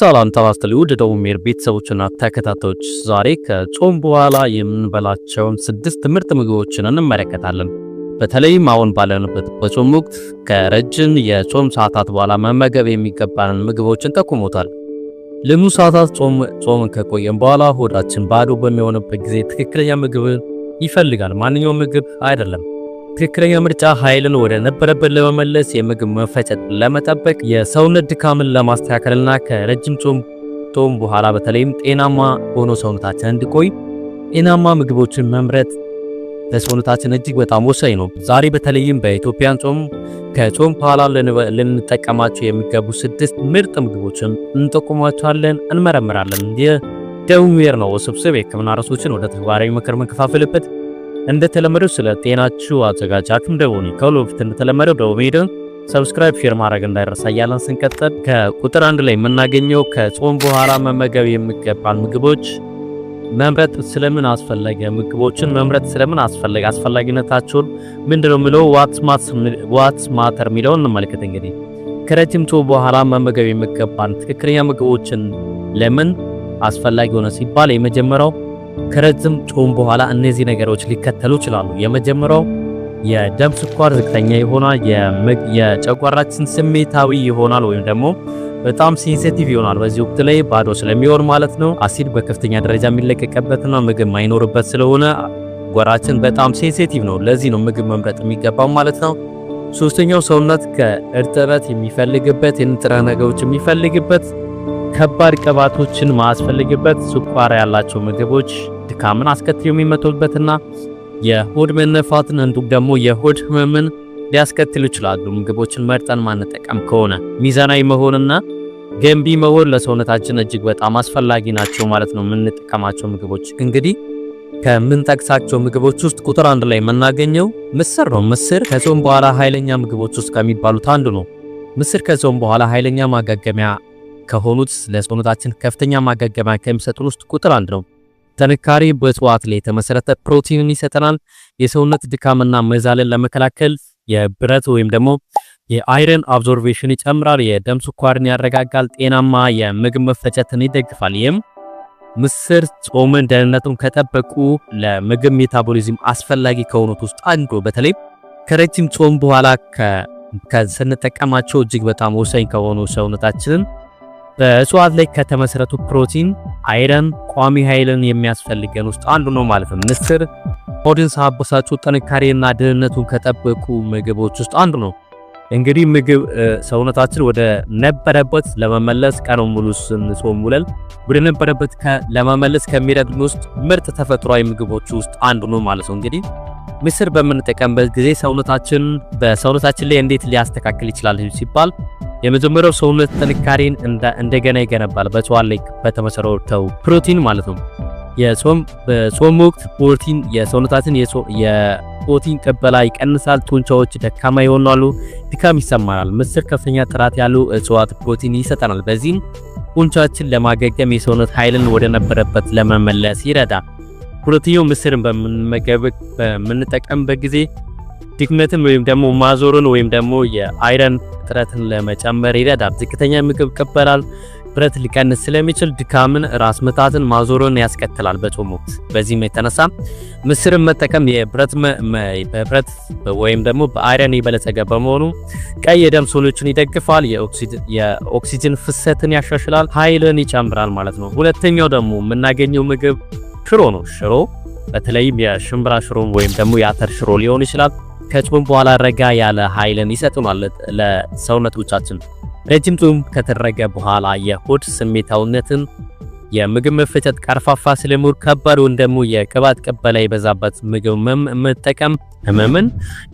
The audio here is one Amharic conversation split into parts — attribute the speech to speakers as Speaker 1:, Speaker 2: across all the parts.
Speaker 1: ሰላም ተባስተሉ ወደ ሜር ቤተሰቦችና ተከታታዮች ዛሬ ከጾም በኋላ የምንበላቸውን 6 ምርጥ ምግቦችን እንመለከታለን። በተለይም አሁን ባለንበት በጾም ወቅት ከረጅም የጾም ሰዓታት በኋላ መመገብ የሚገባንን ምግቦችን ጠቁሞታል። ለሙ ሰዓታት ጾም ከቆየን በኋላ ሆዳችን ባዶ በሚሆንበት ጊዜ ትክክለኛ ምግብ ይፈልጋል። ማንኛውም ምግብ አይደለም። ትክክለኛ ምርጫ ኃይልን ወደ ነበረበት ለመመለስ የምግብ መፈጨት ለመጠበቅ የሰውነት ድካምን ለማስተካከልና ከረጅም ጾም በኋላ በተለይም ጤናማ ሆኖ ሰውነታችን እንዲቆይ ጤናማ ምግቦችን መምረጥ ለሰውነታችን እጅግ በጣም ወሳኝ ነው። ዛሬ በተለይም በኢትዮጵያን ጾም ከጾም በኋላ ልንጠቀማቸው የሚገቡ 6 ምርጥ ምግቦችን እንጠቁማቸዋለን፣ እንመረምራለን። የደውሜር ነው ውስብስብ የሕክምና ርዕሶችን ወደ ተግባራዊ ምክር መንከፋፈልበት እንደተለመደው ስለ ጤናችሁ አዘጋጃችሁ ደውኒ ከሎፍት እንደተለመደው ደውሜርን ሰብስክራይብ ሼር ማድረግ እንዳይረሳ እያለን ስንቀጥል ከቁጥር 1 ላይ የምናገኘው ከጾም በኋላ መመገብ የሚገባን ምግቦች መምረጥ ስለምን አስፈለገ? ምግቦችን መምረጥ ስለምን አስፈለገ? አስፈላጊነታቸውን ምንድነው የሚለው ዋትስ ማተር የሚለውን እንመልከት። እንግዲህ ከረጅም ጾም በኋላ መመገብ የሚገባን ትክክለኛ ምግቦችን ለምን አስፈላጊ ሆነ ሲባል የመጀመሪያው ከረጅም ጾም በኋላ እነዚህ ነገሮች ሊከተሉ ይችላሉ። የመጀመሪያው የደም ስኳር ዝቅተኛ ይሆናል። የጨጓራችን ስሜታዊ ይሆናል ወይም ደግሞ በጣም ሴንሲቲቭ ይሆናል። በዚህ ወቅት ላይ ባዶ ስለሚሆን ማለት ነው። አሲድ በከፍተኛ ደረጃ የሚለቀቅበትና ምግብ ማይኖርበት ስለሆነ ጓራችን በጣም ሴንሲቲቭ ነው። ለዚህ ነው ምግብ መምረጥ የሚገባው ማለት ነው። ሶስተኛው ሰውነት ከእርጥበት የሚፈልግበት የንጥረ ነገሮች የሚፈልግበት ከባድ ቅባቶችን ማስፈልግበት ስኳር ያላቸው ምግቦች ድካምን አስከትለው የሚመጡበትና የሆድ መነፋትን እንዲሁም ደግሞ የሆድ ህመምን ሊያስከትሉ ይችላሉ። ምግቦችን መርጠን ማንጠቀም ከሆነ ሚዛናዊ መሆንና ገንቢ መሆን ለሰውነታችን እጅግ በጣም አስፈላጊ ናቸው ማለት ነው። የምንጠቀማቸው ምግቦች እንግዲህ ከምንጠቅሳቸው ምግቦች ውስጥ ቁጥር 1 ላይ የምናገኘው ምስር ነው። ምስር ከጾም በኋላ ኃይለኛ ምግቦች ውስጥ ከሚባሉት አንዱ ነው። ምስር ከጾም በኋላ ኃይለኛ ማገገሚያ ከሆኑት ለሰውነታችን ከፍተኛ ማገገሚያ ከሚሰጡን ውስጥ ቁጥር 1 ነው። ጥንካሬ በእጽዋት ላይ የተመሰረተ ፕሮቲንን ይሰጠናል። የሰውነት ድካምና መዛልን ለመከላከል የብረት ወይም ደግሞ የአይረን አብዞርቬሽን ይጨምራል። የደም ስኳርን ያረጋጋል። ጤናማ የምግብ መፈጨትን ይደግፋል። ይህም ምስር ጾምን ደህንነቱን ከጠበቁ ለምግብ ሜታቦሊዝም አስፈላጊ ከሆኑት ውስጥ አንዱ በተለይ ከረጅም ጾም በኋላ ስንጠቀማቸው እጅግ በጣም ወሳኝ ከሆኑ ሰውነታችንን በእጽዋት ላይ ከተመሰረቱ ፕሮቲን፣ አይረን፣ ቋሚ ኃይልን የሚያስፈልገን ውስጥ አንዱ ነው ማለት ነው። ምስር ሆድን ሳያበሳጩ ጥንካሬና ደህንነቱን ከጠበቁ ምግቦች ውስጥ አንዱ ነው። እንግዲህ ምግብ ሰውነታችን ወደ ነበረበት ለመመለስ ቀኑን ሙሉ ስንጾም ውለን ወደ ነበረበት ለመመለስ ከሚረዱን ውስጥ ምርጥ ተፈጥሯዊ ምግቦች ውስጥ አንዱ ነው ማለት ነው። እንግዲህ ምስር በምንጠቀምበት ጊዜ በሰውነታችን ላይ እንዴት ሊያስተካክል ይችላል ሲባል የመጀመሪያው ሰውነት ጥንካሬን እንደገና ይገነባል። በእጽዋት ላይ በተመሰረተው ፕሮቲን ማለት ነው። በጾም ወቅት ፕሮቲን የሰውነታችን የፕሮቲን ቅበላ ይቀንሳል። ጡንቻዎች ደካማ ይሆናሉ፣ ድካም ይሰማናል። ምስር ከፍተኛ ጥራት ያለው እጽዋት ፕሮቲን ይሰጠናል። በዚህም ጡንቻችን ለማገገም የሰውነት ኃይልን ወደ ነበረበት ለመመለስ ይረዳል። ሁለተኛው ምስርን በምንጠቀምበት ጊዜ ድክመትን ወይም ደግሞ ማዞርን ወይም ደግሞ የአይረን እጥረትን ለመጨመር ይረዳል። ዝቅተኛ ምግብ ይቀበላል። ብረት ሊቀንስ ስለሚችል ድካምን፣ ራስ ምታትን፣ ማዞርን ያስከትላል በጾም ወቅት። በዚህም የተነሳ ምስርን መጠቀም በብረት ወይም ደግሞ በአይረን የበለጸገ በመሆኑ ቀይ የደም ሴሎችን ይደግፋል። የኦክሲጅን ፍሰትን ያሻሽላል፣ ኃይልን ይጨምራል ማለት ነው። ሁለተኛው ደግሞ የምናገኘው ምግብ ሽሮ ነው። ሽሮ በተለይም የሽምብራ ሽሮ ወይም ደግሞ የአተር ሽሮ ሊሆን ይችላል። ከጾም በኋላ ረጋ ያለ ኃይልን ይሰጡናል ለሰውነቶቻችን። ረጅም ጾም ከተደረገ በኋላ የሆድ ስሜታዊነትን፣ የምግብ መፈጨት ቀርፋፋ ስለሚሆን ከባድ ወይም ደግሞ የቅባት ቅበላ የበዛበት ምግብ መጠቀም ህመምን፣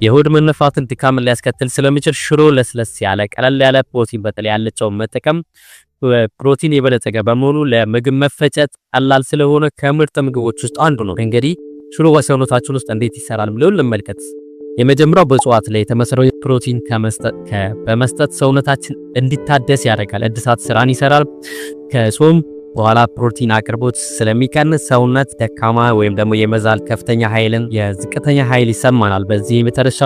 Speaker 1: የሆድ መነፋትን፣ ድካምን ሊያስከትል ስለሚችል ሽሮ ለስለስ ያለ ቀለል ያለ ፕሮቲን በተለይ ያለችው መጠቀም ፕሮቲን የበለጸገ በመሆኑ ለምግብ መፈጨት ቀላል ስለሆነ ከምርጥ ምግቦች ውስጥ አንዱ ነው። እንግዲህ ሽሮ በሰውነታችን ውስጥ እንዴት ይሰራል ብለን እንመልከት። የመጀመሪያው በእጽዋት ላይ የተመሰረተ ፕሮቲን በመስጠት ሰውነታችን እንዲታደስ ያደርጋል። እድሳት ስራን ይሰራል። ከጾም በኋላ ፕሮቲን አቅርቦት ስለሚቀንስ ሰውነት ደካማ ወይም ደግሞ የመዛል ከፍተኛ ኃይልን የዝቅተኛ ኃይል ይሰማናል። በዚህ የተረሻ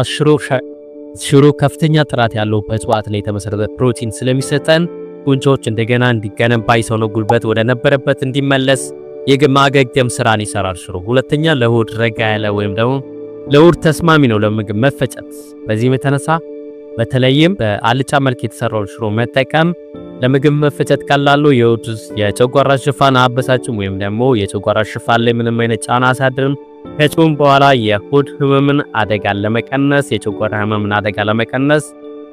Speaker 1: ሽሮ ከፍተኛ ጥራት ያለው በእጽዋት ላይ የተመሰረተ ፕሮቲን ስለሚሰጠን ጡንቻዎች እንደገና እንዲገነባ የሰውነት ጉልበት ወደ ነበረበት እንዲመለስ የማገገም ስራን ይሰራል ሽሮ። ሁለተኛ ለሆድ ረጋ ያለ ወይም ደግሞ ለሆድ ተስማሚ ነው ለምግብ መፈጨት። በዚህም የተነሳ በተለይም በአልጫ መልክ የተሰራው ሽሮ መጠቀም ለምግብ መፈጨት ቀላሉ የጨጓራ ሽፋን አበሳጭም ወይም ደግሞ የጨጓራ ሽፋን ላይ ምንም አይነት ጫና አሳድርም። ከጾም በኋላ የሆድ ህመምን አደጋ ለመቀነስ የጨጓራ ህመምን አደጋ ለመቀነስ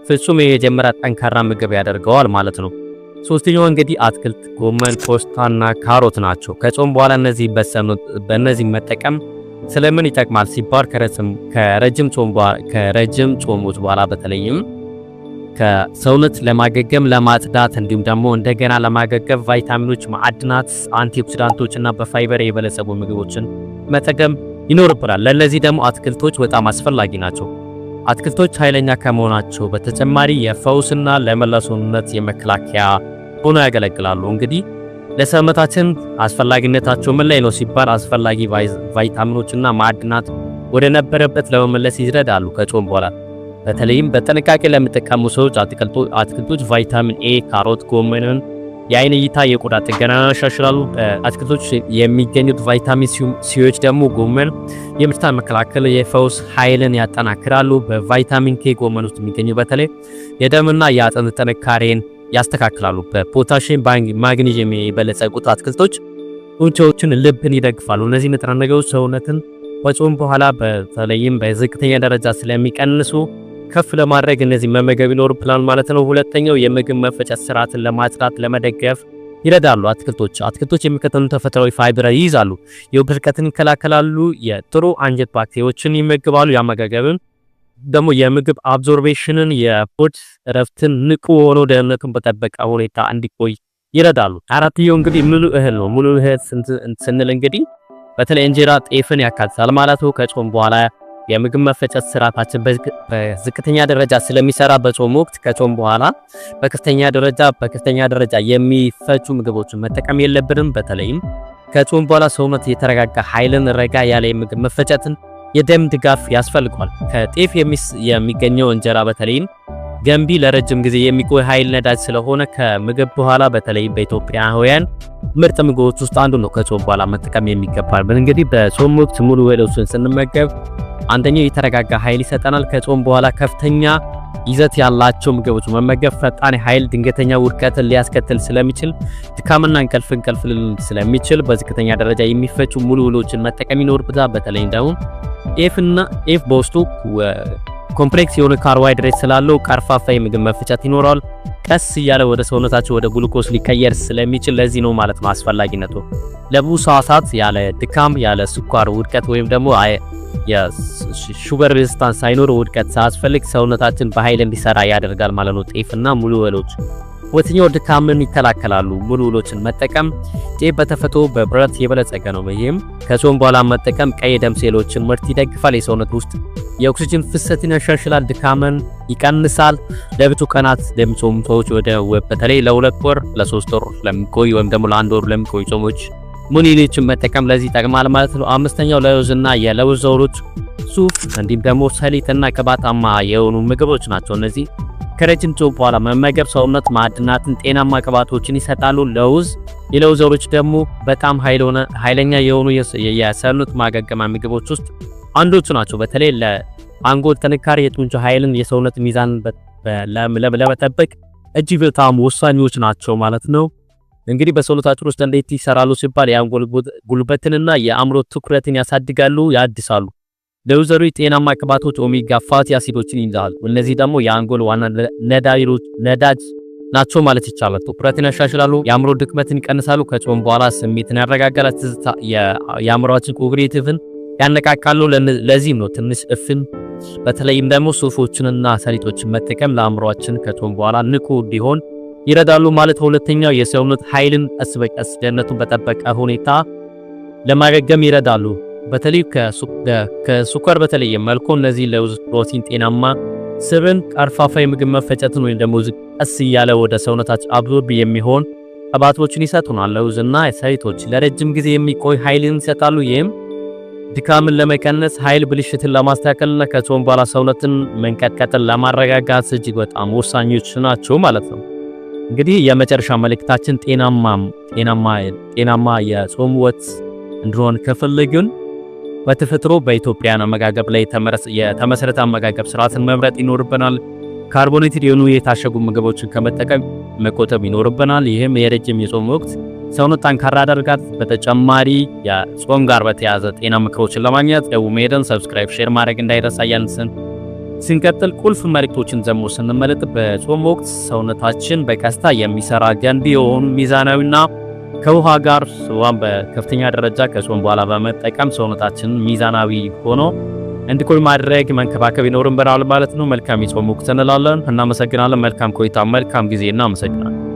Speaker 1: ፍጹም የጀመረ ጠንካራ ምግብ ያደርገዋል ማለት ነው። ሶስተኛው እንግዲህ አትክልት፣ ጎመን፣ ቆስጣና ካሮት ናቸው። ከጾም በኋላ በእነዚህ መጠቀም ስለምን ይጠቅማል ሲባል ከረጅም ጾሞች በኋላ በተለይም ከሰውነት ለማገገም ለማጽዳት እንዲሁም ደግሞ እንደገና ለማገገም ቫይታሚኖች፣ ማዕድናት፣ አንቲኦክሲዳንቶችና በፋይበር የበለጸጉ ምግቦችን መጠቀም ይኖርብናል። ለነዚህ ደግሞ አትክልቶች በጣም አስፈላጊ ናቸው። አትክልቶች ኃይለኛ ከመሆናቸው በተጨማሪ የፈውስና ለመላው ሰውነት የመከላከያ ሆኖ ያገለግላሉ። እንግዲህ ለሰውነታችን አስፈላጊነታቸው ምን ላይ ነው ሲባል አስፈላጊ ቫይታሚኖችና ማዕድናት ወደ ነበረበት ለመመለስ ይረዳሉ። ከጾም በኋላ በተለይም በጥንቃቄ ለሚጠቀሙ ሰዎች አትክልቶች ቫይታሚን ኤ፣ ካሮት፣ ጎመንን የአይን እይታ፣ የቆዳ ጥገና ያሻሽላሉ። በአትክልቶች የሚገኙት ቫይታሚን ሲዎች ደግሞ ጎመን የበሽታ መከላከል የፈውስ ኃይልን ያጠናክራሉ። በቫይታሚን ኬ ጎመን ውስጥ የሚገኙ በተለይ የደምና የአጥንት ጥንካሬን ያስተካክላሉ። በፖታሺየም ማግኒዥየም የበለጸጉት አትክልቶች ጡንቻዎችን፣ ልብን ይደግፋሉ። እነዚህ ንጥረ ነገሮች ሰውነትን በጾም በኋላ በተለይም በዝቅተኛ ደረጃ ስለሚቀንሱ ከፍ ለማድረግ እነዚህ መመገብ ይኖርብናል ማለት ነው። ሁለተኛው የምግብ መፈጨት ስርዓትን ለማጽዳት ለመደገፍ ይረዳሉ። አትክልቶች የሚከተሉ ተፈጥሯዊ ፋይበር ይይዛሉ። የውበት ድርቀትን ይከላከላሉ። የጥሩ አንጀት ባክቴሪያዎችን ይመግባሉ። ያመጋገብን ደግሞ የምግብ አብዞርቤሽንን የሆድ እረፍትን ንቁ ሆኖ ደህንነቱን በጠበቀ ሁኔታ እንዲቆይ ይረዳሉ። አራተኛው እንግዲህ ሙሉ እህል ነው። ሙሉ እህል ስንል እንግዲህ በተለይ እንጀራ፣ ጤፍን ያካትታል ማለት ነው። ከጾም በኋላ የምግብ መፈጨት ስርዓታችን በዝቅተኛ ደረጃ ስለሚሰራ በጾም ወቅት ከጾም በኋላ በከፍተኛ ደረጃ የሚፈጩ ምግቦችን መጠቀም የለብንም። በተለይም ከጾም በኋላ ሰውነት የተረጋጋ ኃይልን፣ ረጋ ያለ የምግብ መፈጨትን፣ የደም ድጋፍ ያስፈልገዋል። ከጤፍ የሚገኘው እንጀራ በተለይም ገንቢ ለረጅም ጊዜ የሚቆይ ኃይል ነዳጅ ስለሆነ ከምግብ በኋላ በተለይም በኢትዮጵያውያን ምርጥ ምግቦች ውስጥ አንዱ ነው። ከጾም በኋላ መጠቀም የሚገባል። እንግዲህ በጾም ወቅት ሙሉ እህሎችን ስንመገብ አንደኛው የተረጋጋ ኃይል ይሰጠናል። ከጾም በኋላ ከፍተኛ ይዘት ያላቸው ምግቦች መመገብ ፈጣን ኃይል፣ ድንገተኛ ውድቀትን ሊያስከትል ስለሚችል ድካምና እንቅልፍ ስለሚችል በዝቅተኛ ደረጃ የሚፈጩ ሙሉ እህሎችን መጠቀም ይኖርብናል። በተለይ ደግሞ ጤፍ በውስጡ ኮምፕሌክስ የሆነ ካርቦሃይድሬት ስላለው ቀርፋፋ የምግብ መፈጨት ይኖራል። ቀስ እያለ ወደ ሰውነታችን ወደ ግሉኮስ ሊቀየር ስለሚችል ለዚህ ነው ማለት ነው አስፈላጊነቱ። ለብዙ ሰዓታት ያለ ድካም ያለ ስኳር ውድቀት ወይም ደግሞ የሹገር ሬዚስታንስ ሳይኖር ውድቀት ሳያስፈልግ ሰውነታችን በኃይል እንዲሰራ ያደርጋል ማለት ነው ጤፍና ሙሉ እህሎች። ሁለተኛው ድካምን ይከላከላሉ። ሙሉ እህሎችን መጠቀም ጤፍ በተፈጥሮ በብረት የበለጸገ ነው። ይህም ከጾም በኋላ መጠቀም ቀይ ደም ሴሎችን ምርት ይደግፋል። የሰውነት ውስጥ የኦክሲጅን ፍሰትን ያሻሽላል። ድካምን ይቀንሳል። ለብዙ ቀናት ለሚጾሙ ሰዎች በተለይ ለ2 ወር ለ3 ወር ለሚቆይ ወይም ደግሞ ለ1 ወር ለሚቆይ ጾሞች ሙሉ እህሎችን መጠቀም ለዚህ ይጠቅማል ማለት ነው። አምስተኛው ለውዝና የለውዝ ዘሮች፣ ሱፍ እንዲሁም ደግሞ ሰሊጥና ቅባታማ የሆኑ ምግቦች ናቸው። እነዚህ ከረጅም ጾም በኋላ መመገብ ሰውነት ማዕድናትን፣ ጤናማ ቅባቶችን ይሰጣሉ። የለውዝ ዘሮች ደግሞ በጣም ኃይለኛ የሆኑ የሰውነት ማገገሚያ ምግቦች ውስጥ አንዶቹ ናቸው። በተለይ ለአንጎል ጥንካሬ፣ የጡንቻ ኃይልን፣ የሰውነት ሚዛን ለመጠበቅ እጅግ በጣም ወሳኞች ናቸው ማለት ነው። እንግዲህ በሰውነታችን ውስጥ እንዴት ይሰራሉ ሲባል የአንጎል ጉልበትንና የአእምሮ ትኩረትን ያሳድጋሉ፣ ያድሳሉ። ለውዝ ዘሮች ጤናማ ቅባቶች ኦሜጋ ፋቲ አሲዶችን ይይዛሉ። እነዚህ ደግሞ የአንጎል ዋና ነዳጅ ናቸው ማለት ይቻላል። ትኩረትን ያሻሽላሉ፣ የአእምሮ ድክመትን ይቀንሳሉ፣ ከጾም በኋላ ስሜትን ያረጋጋሉ፣ የአእምሮአችን ኮግኒቲቭን ያነቃቃሉ። ለዚህም ነው ትንሽ በተለይም ደግሞ ሱፎችንና ሰሊጦችን መጠቀም ለአእምሮአችን ከጾም በኋላ ንቁ እንዲሆን ይረዳሉ ማለት። ሁለተኛው የሰውነት ኃይልን ቀስ በቀስ ደህንነቱን በጠበቀ ሁኔታ ለማገገም ይረዳሉ። በተለይ ከስኳር በተለየ መልኩ እነዚህ ለውዝ ፕሮቲን፣ ጤናማ ስብን፣ ቀርፋፋ የምግብ መፈጨትን ወይም ደግሞ ቀስ እያለ ወደ ሰውነታችን አብዞርብ የሚሆን ቅባቶችን ይሰጡናል። ለውዝና ሰሊጦች ለረጅም ጊዜ የሚቆይ ኃይልን ይሰጣሉ። ይህም ድካምን ለመቀነስ ኃይል ብልሽትን ለማስተካከልና ከጾም በኋላ ሰውነትን መንቀጥቀጥን ለማረጋጋት እጅግ በጣም ወሳኞች ናቸው ማለት ነው። እንግዲህ የመጨረሻ መልእክታችን ጤናማ የጾም ወቅት እንዲሆን ከፈለግን በተፈጥሮ በኢትዮጵያን አመጋገብ ላይ የተመሰረተ አመጋገብ ስርዓትን መምረጥ ይኖርብናል። ካርቦኔትድ የሆኑ የታሸጉ ምግቦችን ከመጠቀም መቆጠብ ይኖርብናል። ይህም የረጅም የጾም ወቅት ሰውነት ጠንካራ ያደርጋል። በተጨማሪ የጾም ጋር በተያያዘ ጤና ምክሮችን ለማግኘት ደቡብ ሜድን ሰብስክራይብ፣ ሼር ማድረግ እንዳይረሳ እያልን ስንቀጥል ቁልፍ መልእክቶችን ዘሞ ስንመለጥ በጾም ወቅት ሰውነታችን በቀስታ የሚሰራ ገንቢ የሆኑ ሚዛናዊና ከውሃ ጋር ውሃን በከፍተኛ ደረጃ ከጾም በኋላ በመጠቀም ሰውነታችን ሚዛናዊ ሆኖ እንዲቆይ ማድረግ መንከባከብ ይኖርብናል ማለት ነው። መልካም የጾም ወቅት እንላለን። እናመሰግናለን። መልካም ቆይታ፣ መልካም ጊዜ። እናመሰግናለን።